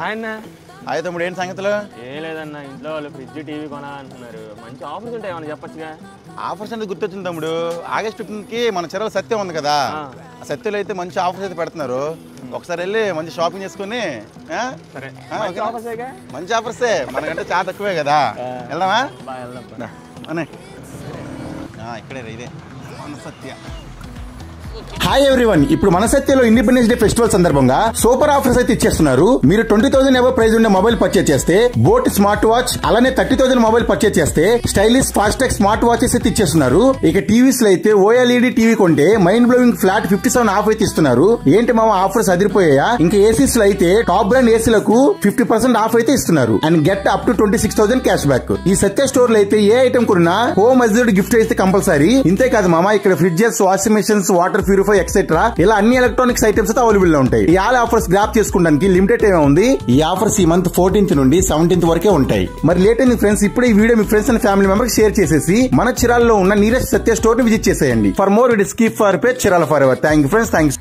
ఆయన తమ్ముడు ఏంటి సంగతులు? ఏం లేదన్న, ఇంట్లో వాళ్ళు ఫ్రిడ్జ్ టీవీ కొనాలంటున్నారు. మంచి ఆఫర్స్ ఉంటాయి, ఏమన్నా చెప్పచ్చుగా? ఆఫర్స్ అంటే గుర్తొచ్చింది తమ్ముడు. ఆగస్ట్ 15కి మన చీరల సత్యం ఉంది కదా, ఆ సత్యంలో అయితే మంచి ఆఫర్స్ అయితే పెడుతున్నారు. ఒకసారి వెళ్ళి మంచి షాపింగ్ చేసుకుని మంచి ఆఫర్సే, మనకంటే చాలా తక్కువే కదా. వెళ్దామా? అనే ఇక్కడే ఇదే మన సత్య. హాయ్ ఎవ్రీవన్, ఇప్పుడు మన సత్యలో ఇండిపెండెన్స్ డే ఫెస్టివల్ సందర్భంగా సూపర్ ఆఫర్స్ అయితే ఇచ్చేస్తున్నారు. మీరు 20,000 ఎవో ప్రైస్ ఉండే మొబైల్ పర్చేజ్ చేస్తే బోట్ స్మార్ట్ వాచ్, అలానే 30,000 మొబైల్ పర్చేజ్ చేస్తే స్టైలిష్ ఫాస్ట్రాక్ స్మార్ట్ వాచెస్ అయితే ఇచ్చేస్తున్నారు. ఇక టీవీస్ లో అయితే OLED టీవీ కొంటే మైండ్ బ్లోయింగ్ ఫ్లాట్ 57 ఆఫ్ అయితే ఇస్తున్నారు. ఏంటి మామ ఆఫర్స్ అదిరిపోయాయా? ఇంకా ఏసీస్ లో అయితే టాప్ బ్రాండ్ ఏసీలకు 50% ఆఫ్ అయితే ఇస్తున్నారు. And get up to 26,000 cash back. ఈ సత్య స్టోర్ లో అయితే ఏ ఐటమ్ కొన్నా హోమ్ అజ్యూర్డ్ గిఫ్ట్ అయితే కంపల్సరీ. ఇంతే కాదు మామ, ఇక్కడ fridges, washing machines, water purify etcetera ఇలా అన్ని ఎలక్ట్రానిక్స్ ఐటమ్స్ అయితే అవైలబుల్ లో ఉంటాయి. ఈ ఆల్ ఆఫర్స్ గ్రాప్ చేసుకోవడానికి లిమిటెడ్ టైం ఉంది. ఈ ఆఫర్స్ ఈ మంత్ 14th నుండి 17th వరకే ఉంటాయి. మరి లేట్ అయింది ఫ్రెండ్స్, ఇప్పుడు ఈ వీడియో మీ friends and family members share చేసేసి మన చిరాల్లో ఉన్న నియరెస్ట్ సత్య స్టోర్ ని విజిట్ చేసేయండి. For more videos keep for page Chirala for ever. Thank you friends, thanks.